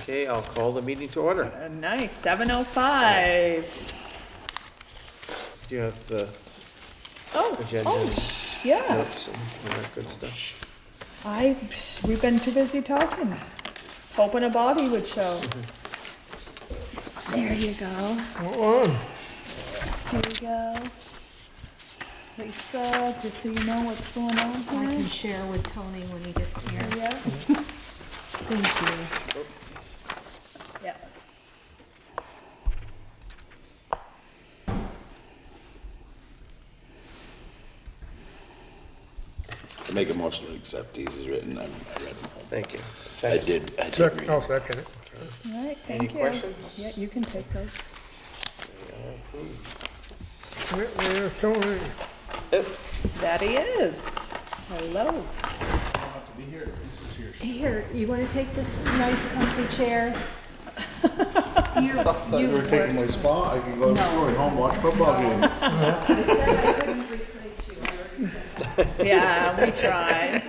Okay, I'll call the meeting to order. Nice, 7:05. Do you have the Oh, agenda? yeah. Notes and all that good stuff? We've been too busy talking, hoping a body would show. There you go. Here you go. Lisa, just so you know what's going on I can here. share with Tony when he gets here. Yeah, Thank you. yeah. I make a motion to accept these as written. I read them. Thank you. I Second. did read I'll them. second it. All right, Any thank you. questions? Yeah, you can take those. Where's Tony? That he is. Hello. Here, you want to take this nice comfy chair? You You were taking my spot, I can go to school and home, watch football game. I said I couldn't replace you, I already said. Yeah, we tried.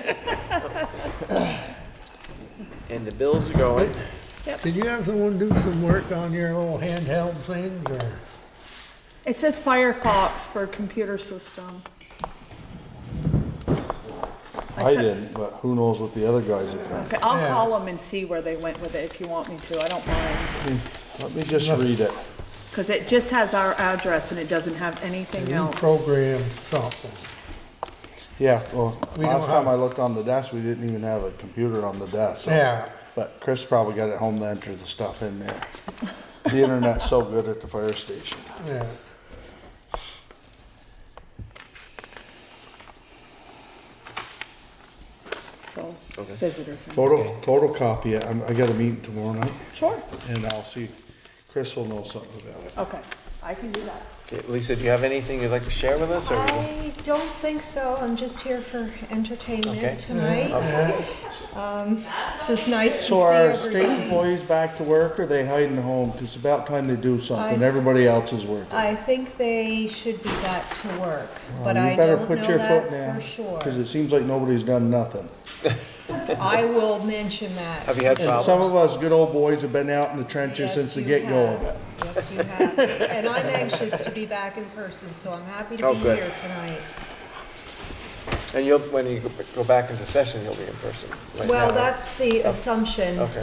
And the bills are going. Did you have someone do some work on your little handheld things, or? It says Firefox for computer system. I said- didn't, but who knows what the other guys have done. Okay, I'll Yeah. call them and see where they went with it if you want me to. I don't mind. Let me just read it. Because it just has our address and it doesn't have anything You else. programmed something. Yeah, well, We last don't time have- I looked on the desk, we didn't even have a computer on the desk. so- Yeah, But Chris probably got it home to enter the stuff in there. The internet's so good at the fire station. yeah. So, Okay. visitors. Photocopy it. I got a meeting tomorrow night, Sure, and I'll see, Chris will know something about it. okay, I can do that. Okay, Lisa, do you have anything you'd like to share with us, or? I don't think so, I'm just here for Okay. entertainment tonight. Awesome. It's just nice to see So are state everybody. employees back to work, or are they hiding home? 'Cause it's about time they do something. I- Everybody else is working. I think they should be back to work, but You I better don't put know your that foot down, for sure. Cause it seems like nobody's done nothing. I will mention that. Have you had And problems? some of us good old boys have been out in the trenches Yes, since the you get-go have. of it. Yes, you have. And I'm anxious to be back in person, so I'm happy to Oh, be good. here tonight. And when you go back into session, you'll be in person. Right Well, now. that's the assumption. Okay.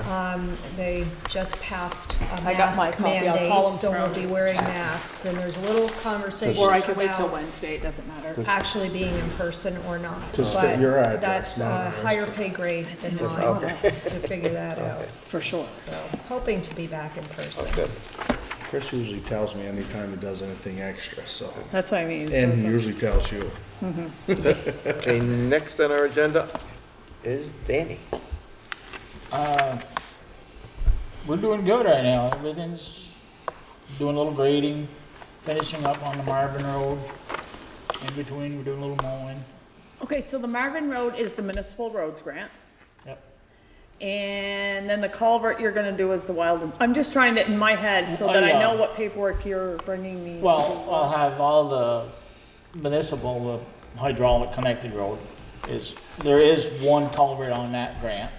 They just passed a I got my mask copy. I'll call mandate, them so we'll tomorrow. be wearing masks. And there's a little conversation Or I can wait till about Wednesday, it doesn't matter. actually being in person or not. 'Cause But your address, that's not a ours. higher pay grade than It's mine not to figure that out. For sure. So hoping to be back in person. That's good. Chris usually tells me anytime he does anything extra, so. That's what I mean. so And it's he a- usually tells you. Okay, next on our agenda is Danny. We're doing good right now. Everything's doing a little grading, finishing up on the Marvin Road. In between, we're doing a little mowing. Okay, so the Marvin Road is the municipal roads grant. Yep. And then the culvert you're gonna do is the wild, I'm just trying to, in my head, so Oh, that I yeah. know what paperwork you're bringing me. Well, I'll have all the municipal, the hydraulic connected road there is one culvert on that grant.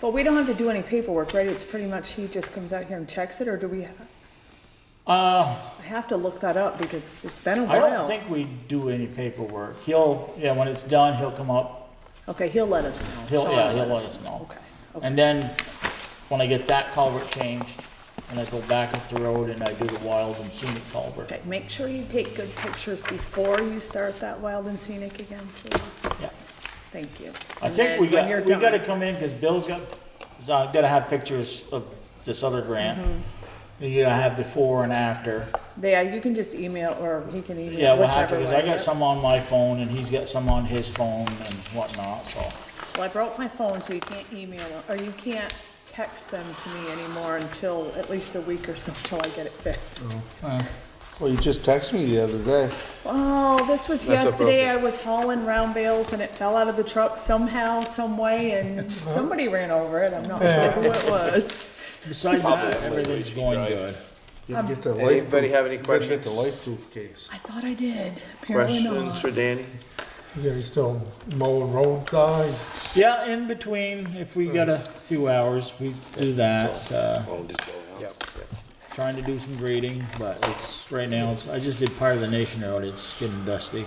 But we don't have to do any paperwork, right? It's pretty much, he just comes out here and checks it, or do we have? I have to look that up because it's been a I while. don't think we do any paperwork. When it's done, he'll come up, Okay, he'll let us know. he'll Sean let will us know. Okay, okay. And then, when I get that culvert changed, and I go back up the road and I do the wild and scenic culvert. Okay, make sure you take good pictures before you start that wild and scenic again, please. Yeah. Thank you. I And think then we when you're gotta done- come in, cause Bill's gotta have pictures of this other grant. Mm-hmm. You gotta have before and after. Yeah, you can just email, or he can email, Yeah, we'll have to, whichever cause way. I got some on my phone and he's got some on his phone and whatnot, so. Well, I broke my phone, so you can't email them, or you can't text them to me anymore until at least a week or so till I get it fixed. Well, you just texted me the other day. Oh, this was That's what yesterday. broke I was hauling round bales and it fell out of the truck somehow, some way, and somebody ran over it. I'm not sure who it was. Besides that, everything's going good. You gotta get the Anybody have any You gotta get questions? the life proof case. I thought I did. Apparently Questions not. for Danny? You guys still mowing roadside? Yeah, in between, if we got a few hours, we do that, Oh, just go around. Yep, yep. trying to do some grading, but it's, right now, I just did part of the Nation Road, it's getting dusty.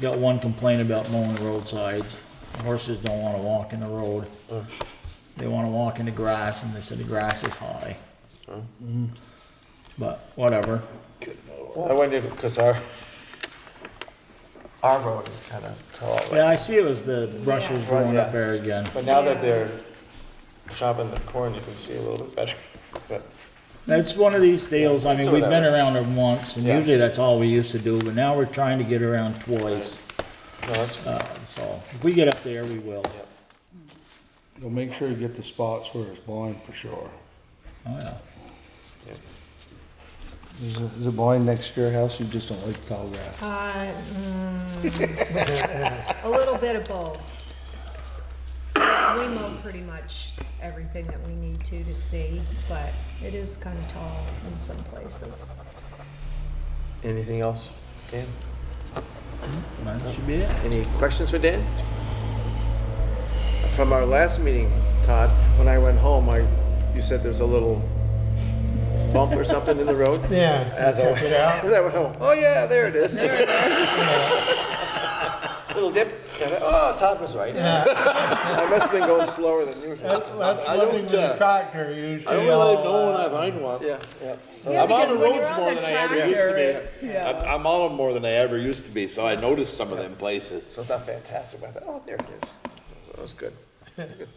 Got one complaint about mowing the roadsides, horses don't wanna walk in the road. They wanna walk in the grass, and they said the grass is high. But, whatever. Well, I wondered, because our road is kind of tall, right? Yeah, I see it was the brush was Right, growing up yeah. there again. But now that they're chopping the corn, you can see a little bit better. But That's one of these deals, I That's mean, we've been whatever. around them once, and Yeah. usually that's all we used to do, but now we're trying to get around twice. no, that's, So, if we get up there, we will. You'll make sure you get the spots where it's blind for sure. Oh, yeah. Is it blind next to your house? You just don't like tall grass? A little bit of both. We mow pretty much everything that we need to see, but it is kind of tall in some places. anything else, Dan? That should be it. Any questions for Dan? From our last meeting, Todd, when I went home, you said there's a little bump or something in the road? Yeah, As I check it out. as I went home, oh yeah, there it is. Little dip. Yeah, oh, Todd was right. I must have been going slower than usual. That's I one don't, thing with a tractor, you see I only let him know all when that. I find one. Yeah, yeah. So Yeah, I'm on because the when roads you're on more the than I ever used to tractor, be. it's- yeah. I'm on them more than I ever used to be, so I noticed some of them places. So it's not fantastic, but I thought, oh, there it is. That was good. Good.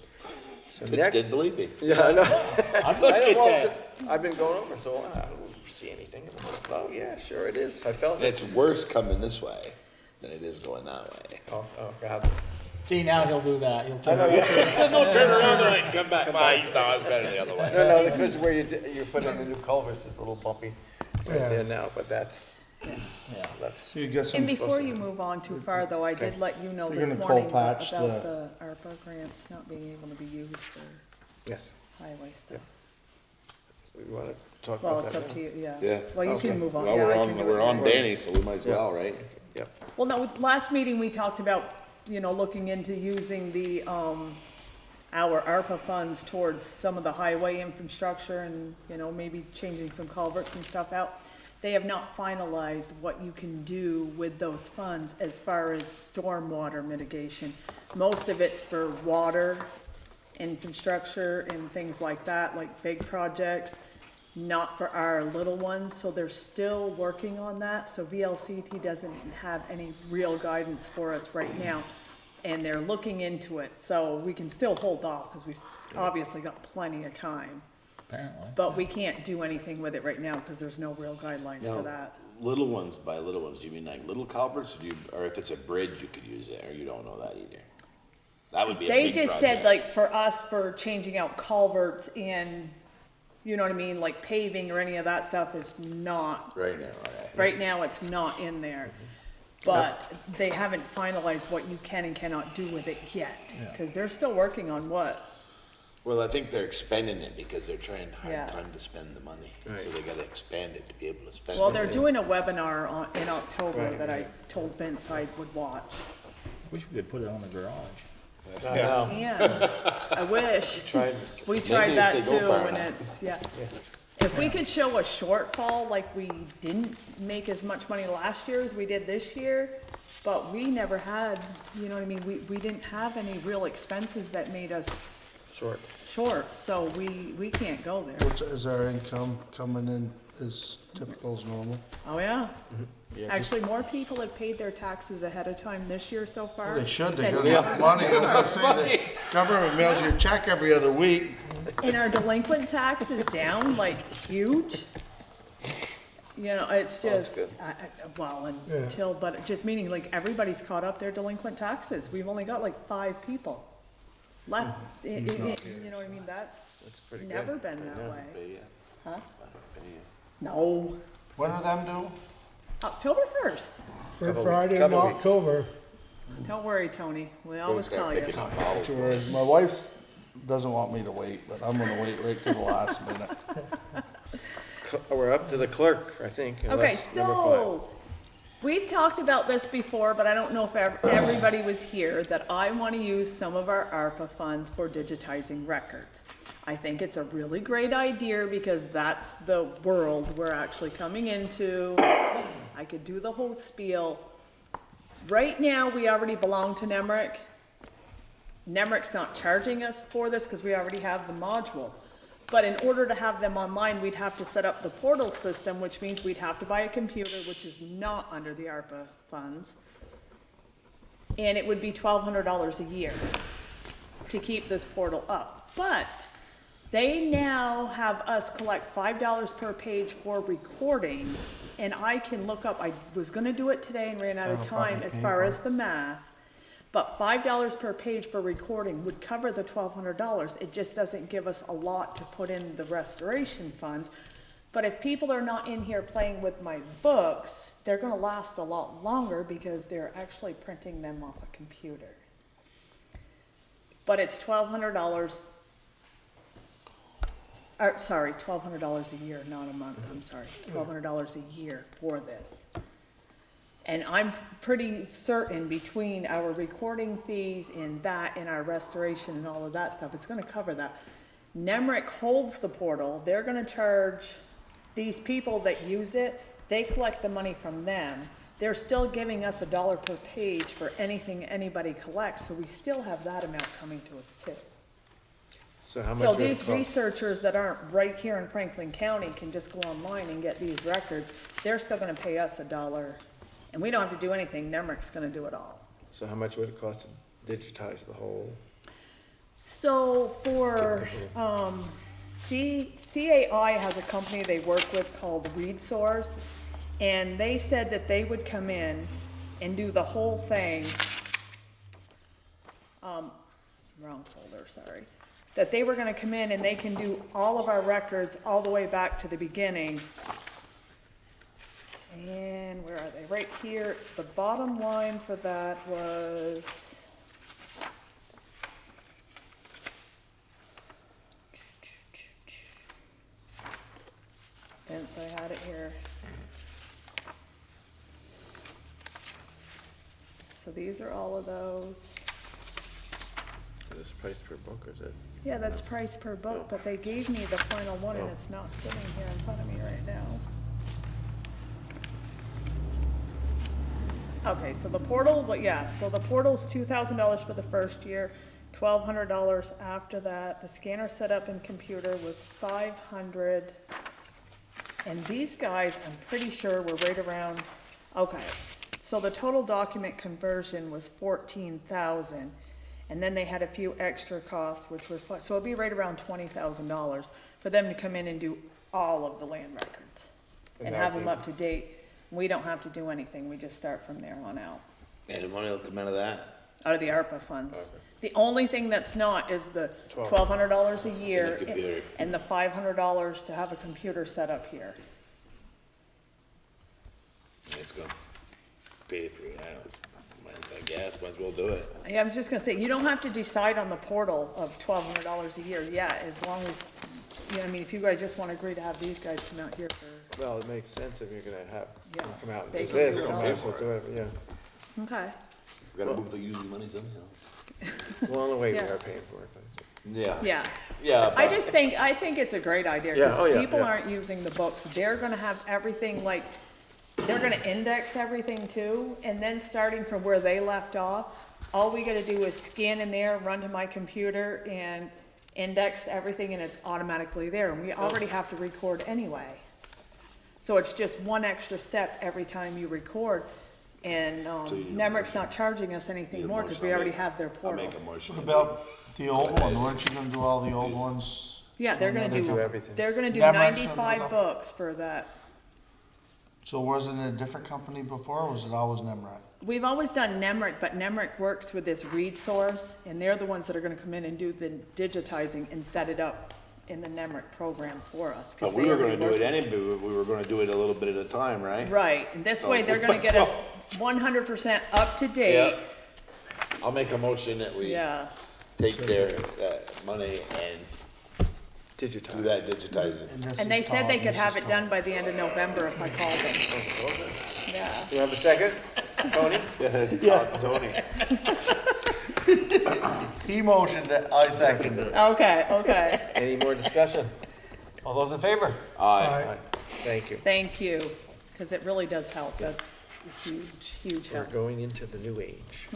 So Vince next, didn't believe me. yeah, I know. I'd I look know, at well, that. 'cause I've been going over, so I don't see anything. Oh, yeah, sure it is. I felt it. It's worse coming this way than it is going that way. Oh, God. See, now he'll do that, he'll I turn know, around. yeah. Don't turn around and come back. Well, he's not, it's better the other way. No, because where you put in the new culverts, it's a little bumpy right Yeah. there now, but that's, Yeah. that's, So you get some, And before you move on too far, though, I did Okay. let you know You're this gonna morning coal about patch the ARPA grants not being able to be used for yes. highway stuff. We want to talk Well, about it's that up now? to you, yeah. Yeah. Well, you Okay. can move on, Well, yeah, we're I on, can do we're it. on right. Danny, so we might as well, right? Yep. Well, no, last meeting, we talked about, looking into using the, our ARPA funds towards some of the highway infrastructure and, maybe changing some culverts and stuff out. They have not finalized what you can do with those funds as far as stormwater mitigation. Most of it's for water infrastructure and things like that, like big projects, not for our little ones, so they're still working on that. So VLCT doesn't have any real guidance for us right now, and they're looking into it, so we can still hold off, because we obviously got plenty of time. Apparently. But we can't do anything with it right now, because there's no real guidelines Now, for that. little ones, by little ones, do you mean like little culverts, or if it's a bridge, you could use it, or you don't know that either? That would be a They big just said, project. like, for us, for changing out culverts and, you know what I mean, like paving or any of that stuff is not, Right now, right? right now, it's not in there. But they haven't finalized what you can and cannot do with it yet, because they're still working on what. Well, I think they're expending it because they're trying Yeah. hard time to spend the money, so they gotta expand it to be able to spend it. Well, they're doing a webinar in October that I told Vince I would watch. Wish we could put it on the garage. I know. And I wish. Tried, We Maybe tried if that they go too, far and enough. it's, yeah. If we could show a shortfall, like we didn't make as much money last year as we did this year, but we never had, you know what I mean, we didn't have any real expenses that made us short. short, so we can't go there. is our income coming in as typical as normal? Oh, yeah. Actually, more people have paid their taxes ahead of time this year so far. They should, they than got ever. enough money. I was gonna say, the government mails you a check every other week. And our delinquent tax is down, like, huge. It's that's just, well, until, but just meaning, like, everybody's caught up their delinquent taxes. We've only got like 5 people left. You know what I mean? That's pretty good. never been that Yeah. way. Yeah. Huh? Yeah. No, When are them due? October 1st. For Friday in couple weeks. October. Don't worry, Tony, we always Start call you. picking up balls. Sure. My wife doesn't want me to wait, but I'm gonna wait right to the last minute. we're up to the clerk, I think. Okay, unless number so, we've talked about this before, but I don't know if everybody was here, that I wanna use some of our ARPA funds for digitizing records. I think it's a really great idea because that's the world we're actually coming into. I could do the whole spiel. Right now, we already belong to Nemrick. Nemrick's not charging us for this because we already have the module. But in order to have them online, we'd have to set up the portal system, which means we'd have to buy a computer, which is not under the ARPA funds. And it would be $1,200 a year to keep this portal up. But they now have us collect $5 per page for recording, and I can look up, I was gonna do it today and ran out of time as far as the math, but $5 per page for recording would cover the $1,200. It just doesn't give us a lot to put in the restoration funds. But if people are not in here playing with my books, they're gonna last a lot longer because they're actually printing them off a computer. But it's $1,200. Sorry, $1,200 a year, not a month, I'm sorry, $1,200 a year for this. And I'm pretty certain between our recording fees and that and our restoration and all of that stuff, it's gonna cover that. Nemrick holds the portal, they're gonna charge these people that use it, they collect the money from them. They're still giving us $1 per page for anything anybody collects, so we still have that amount coming to us too. So how much So would it these cost? researchers that aren't right here in Franklin County can just go online and get these records. They're still gonna pay us $1, and we don't have to do anything, Nemrick's gonna do it all. So how much would it cost to digitize the whole? So for, CAI has a company they work with called ReadSource, and they said that they would come in and do the whole thing. Wrong folder, sorry. That they were gonna come in and they can do all of our records all the way back to the beginning. And where are they? Right here, the bottom line for that was. Vince, I had it here. So these are all of those. Is this price per book or is it? Yeah, that's price per book, but they gave me the final one and it's not sitting here in front of me right now. Okay, so the portal, but yeah, so the portal's $2,000 for the first year, $1,200 after that. The scanner setup and computer was $500. And these guys, I'm pretty sure were right around, okay. So the total document conversion was 14,000. And then they had a few extra costs, which were, so it'd be right around $20,000 for them to come in and do all of the land records and have them up to date. We don't have to do anything, we just start from there on out, And the money will come out of that? out of the ARPA funds. Okay. The only thing that's not is the $1,200 a year And the computer. and the $500 to have a computer set up here. It's gonna pay for it, I guess, might as well do it. Yeah, I was just gonna say, you don't have to decide on the portal of $1,200 a year, yeah, as long as, you know, I mean, if you guys just wanna agree to have these guys come out here for, Well, it makes sense if you're gonna have, Yeah, them come out and they do can this, do it and all. also do whatever, yeah. okay. We gotta move the using money somehow. Well, in a way, we Yeah. are paying for it. Yeah. Yeah. Yeah, I but just think, I think it's a great idea, Yeah, oh, because yeah, people yeah. aren't using the books, they're gonna have everything, like, they're gonna index everything too, and then starting from where they left off, all we gotta do is scan in there, run to my computer, and index everything, and it's automatically there, and we already have to record anyway. So it's just one extra step every time you record, and, So you need a Nemrick's not charging us anything Need a more, because motion. we I'll already make- have their I'll portal. make a motion. What about the old one? Weren't you gonna do all the old ones? Yeah, they're gonna They do do, everything. they're gonna do Nemrick's gonna do 95 it. books for that. So wasn't it a different company before, or was it always Nemrick? We've always done Nemrick, but Nemrick works with this ReadSource, and they're the ones that are gonna come in and do the digitizing and set it up in the Nemrick program for us. 'cause But we they were already gonna do work it anyway, we were gonna do it a little bit at a time, right? Right, and this So- way they're gonna get us 100% up to date. I'll make a motion that we Yeah, take their, money and Digitize. Do that, digitize it. this And they is said Tom, they could this have is it done Tom. by the end of November if I called them. Yeah. You have a second, Tony? Tony. He motioned it, I seconded it. Okay, okay. Any more discussion? All those in favor? Aye. Thank you. Thank you, because it really does help. That's a huge, huge We're help. going into the new age.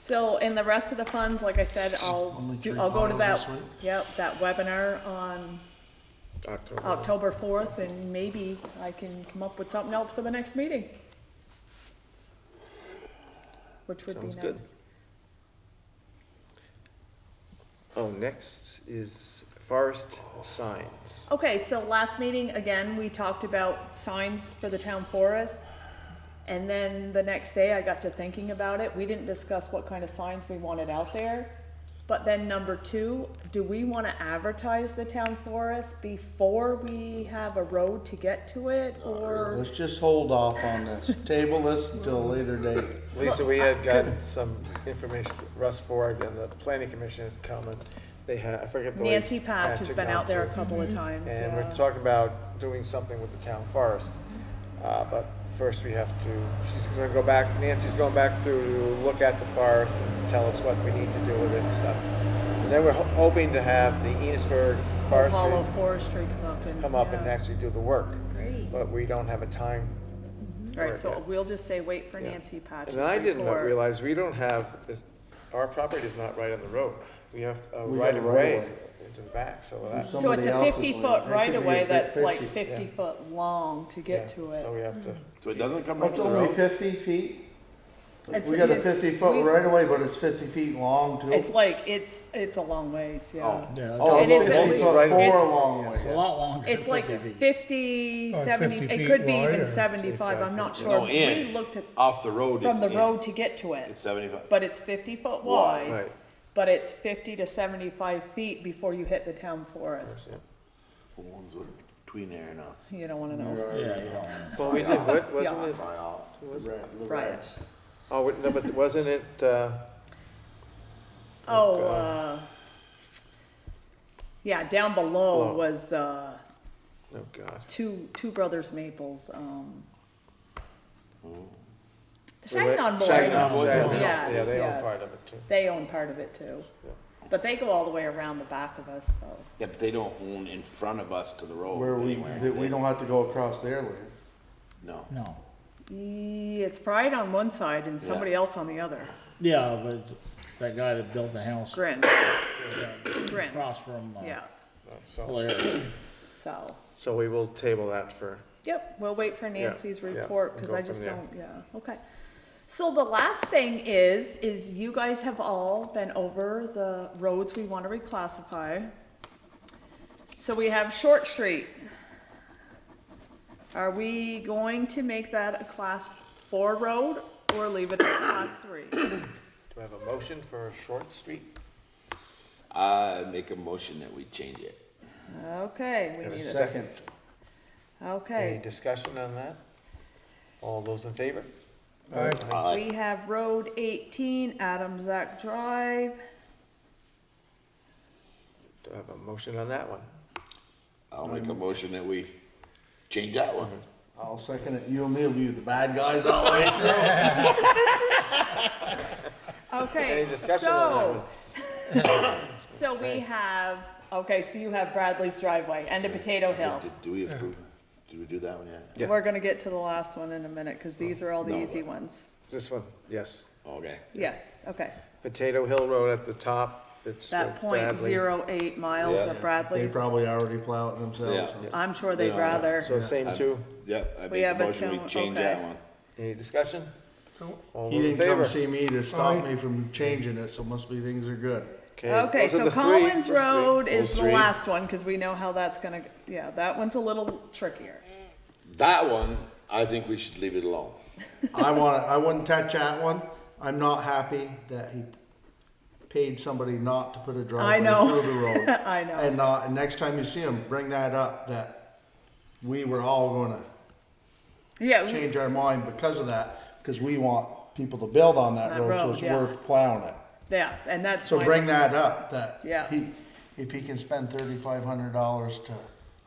So, and the rest of the funds, like I said, I'll go to $3 that, this week? yep, that webinar on October 4th, and maybe I can come up with something else for the next meeting. Which would be Sounds good. nice. Oh, next is forest signs. Okay, so last meeting, again, we talked about signs for the town forest. And then the next day, I got to thinking about it. We didn't discuss what kind of signs we wanted out there. But then number two, do we want to advertise the town forest before we have a road to get to it, or? Let's just hold off on this, table this until a later date. Lisa, we had gotten some information, Russ Ford and the planning commission had come and they had, I forget the. Nancy Patch has been out there a couple of times, And we're yeah. talking about doing something with the town forest. But first we have to, she's gonna go back, Nancy's going back through to look at the forest and tell us what we need to do with it and stuff. And then we're hoping to have the Enosburg Hollow Forestry Forestry come up and yeah. actually do the work. Great. But we don't have a time. for Right, it so yet. we'll just say wait for Yeah. Nancy Patch's And then I didn't report. realize, we don't have, our property is not right on the road. We have a We got right a of right-of-way. way into the back, so that. Some- So it's a somebody else's 50 land. foot That could right be of a way bit that's like fishy. 50 Yeah. foot long to Yeah, get to it. So we have to. So it doesn't come right It's to the only road? 50 feet. It's- We got a it's- 50-foot we- right away, but it's 50 feet long too. It's like, it's a long ways, yeah. Oh. Yeah, Oh, And it's it's- 50 foot it's- for a it's- long way. it's a lot longer. It's than like 50 feet. 50, Or 70, 50 it feet could be wide even or 75, I'm not sure. No, in. We looked at, Off the road, from it's the in. road to get to it, It's 75. but it's 50 foot wide, Right. but it's 50 to 75 feet before you hit the town forest. Yeah. Who owns what between there and us? You don't wanna know. Yeah, you know. Well, we did, what, wasn't Yeah. it? Fry out. Right. Oh, no, but wasn't it, Oh, yeah, down below Below. was, oh, God. Two Brothers Maples, Well, Shagnon Boy. Shagnon Boy, Yes, yeah, they own yes. part of it too. They own part of it too. Yeah. But they go all the way around the back of us, so. Yeah, but they don't own in front of us to the road Where anywhere. we don't have to go across their land. No. No. It's fried on one side and somebody else on the other. Yeah, but it's that guy that built the house Grin, grins, across from yeah, So, Polaris. so. so we will table that for, Yep, we'll wait for Nancy's yeah, report, we'll cause go I from just there. don't, yeah, okay. So the last thing is you guys have all been over the roads we wanna reclassify. So we have Short Street. Are we going to make that a class 4 road or leave it as class 3? do we have a motion for Short Street? I make a motion that we change it. Okay, we Have a need second. Any okay. discussion on that? All those in favor? Aye. Aye. We have Road 18, Adam Zach Drive. Do I have a motion on that one? I'll make a motion that we change that one. I'll second it. You and me will be the bad guys all the way through. Okay, Any discussion on that one? so we have, okay, so you have Bradley's driveway, end of Potato Hill. Do we approve? Did we do that one yet? Yeah. We're gonna get to the last one in a minute, cause these are all the No. easy ones. This one, yes. Okay. Yes, okay. Potato Hill Road at the top, it's That with point Bradley. 0.8 miles Yeah. of They Bradley's. probably already plow it themselves. Yeah. I'm sure they'd Yeah. rather. So the same two, Yeah, I We make a have a motion we town- change that okay. one. any discussion? All He those in didn't come favor? see me to stop Aye. me from changing it, so must be things are good. Okay, those are so the three. Collins Those three. Road is Those the three. last one, cause we know how that's gonna, yeah, that one's a little trickier. That one, I think we should leave it alone. I wouldn't touch that one. I'm not happy that he paid somebody not to put a I driveway know. through the road. I know. And next time you see him, bring that up, that we were all gonna Yeah, change our mind because of that, because we want people to build on that That road, so road, it's yeah. worth plowing it. yeah, and that's So my- bring that up, that Yeah. if he can spend $3,500 to,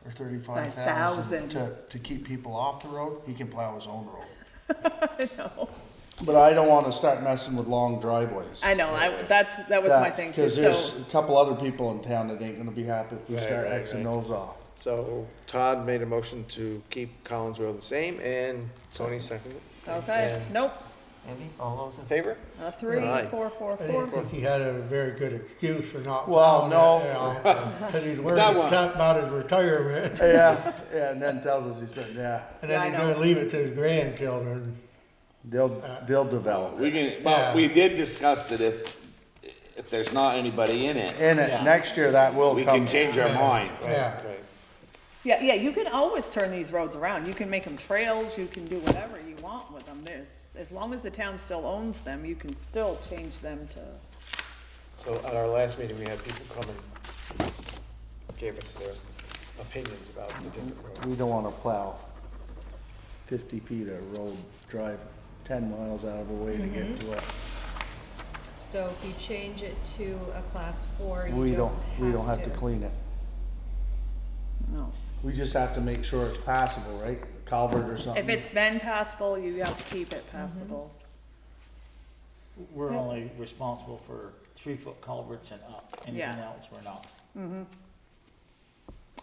or 35,000 to keep people off the road, he can plow his own road. I know. But I don't wanna start messing with long driveways. I know, that was my thing too, Cause so, there's a couple other people in town that ain't gonna be happy if we Right, start right, Xing right. those off. So Todd made a motion to keep Collins Road the same, and Tony seconded it. okay, And nope, Andy, all those in favor? 3, Aye. 4, 4, I didn't 4. think he had a very good excuse for not Well, plowing no. it, you know, cause he's worried That one. about his retirement. Yeah, and then tells us he's been, yeah, And Yeah, I then he's know. gonna leave it to his grandchildren. they'll develop We it. can, well, Yeah. we did discuss that if there's not anybody in it, In it, Yeah. next year that will we come. can change our mind. Yeah. Right. Yeah, you can always turn these roads around, you can make them trails, you can do whatever you want with them, as long as the town still owns them, you can still change them to, So at our last meeting, we had people come and gave us their opinions about the different roads. We don't wanna plow 50 feet of road, drive 10 miles out of the way to get to it. So if you change it to a class 4, We you don't have to clean it. no. We just have to make sure it's passable, right? Culvert or something. If it's been passable, you have to keep it passable. We're only responsible for 3-foot culverts and up. Anything Yeah. else, we're not.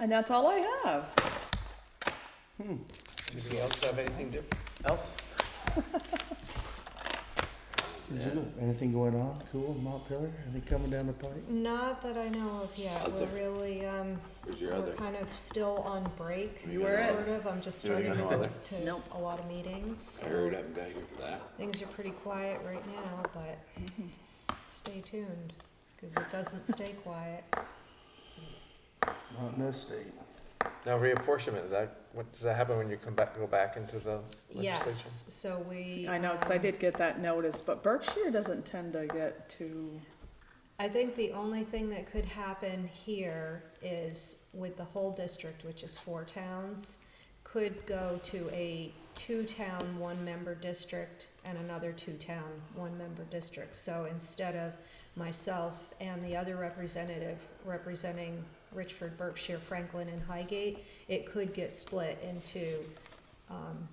And that's all I have. Anybody else have anything else? Is it good? Anything going on cool in Montpelier? Anything coming down the pipe? Not that I know of yet. We're really, Where's your we're other? kind of still on break, You were at- sort of. I'm just You starting got no to other? go to Nope. a lot of meetings. I heard I'm back here for that. Things are pretty quiet right now, but stay tuned, because it doesn't stay quiet. Not in this state. Now reapportionment, does that happen when you go back into the Yes, legislature? so we. I know, cause I did get that notice, but Berkshire doesn't tend to get too, I think the only thing that could happen here is with the whole district, which is 4 towns, could go to a 2-town, 1-member district and another 2-town, 1-member district. So instead of myself and the other representative representing Richford, Berkshire, Franklin, and Highgate, it could get split into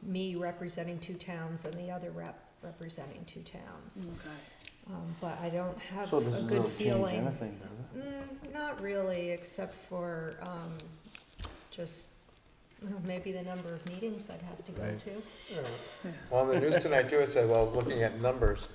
me representing 2 towns and the other rep representing 2 towns. okay. But I don't have So a this good doesn't change feeling. anything, does it? Not really, except for just maybe the number of meetings I'd have to go Right. to. Well, on the news tonight too, it said, well, looking at numbers,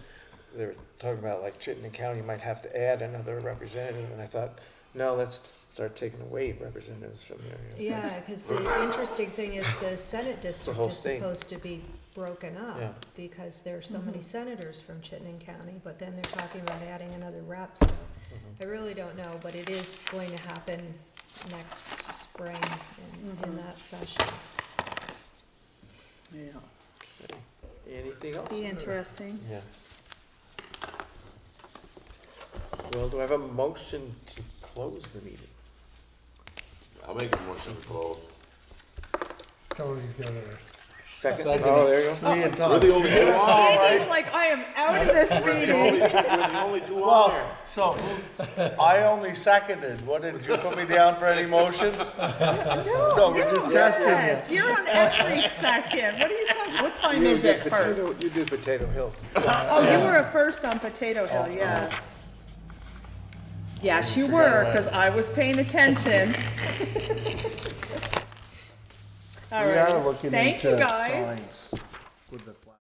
they were talking about like Chittenden County might have to add another representative, and I thought, no, let's start taking away representatives from there. Yeah, because the interesting thing is the Senate district whole is state. supposed to be broken up Yeah. because there's so many senators from Chittenden County, but then they're talking about adding another rep, so I really don't know, but it is going to happen next spring in that session. Yeah. Anything else? Be interesting. Yeah. Well, do I have a motion to close the meeting? I'll make a motion to close. Tony's gonna, Second? Second. Oh, there you go. Me and We're Todd. the only two on. Andy's like, I am out of this meeting. We're the only two on Well, there. so, I only seconded. What, did you put me down for any motions? No, we're just testing Yes, you. you're on every second. What are you talking, what time You is did it first? You did Potato Hill. Oh, you were first on Potato Hill, yes. Yes, you were, because I was paying attention. All We right. are looking Thank into you, guys. signs with the flag.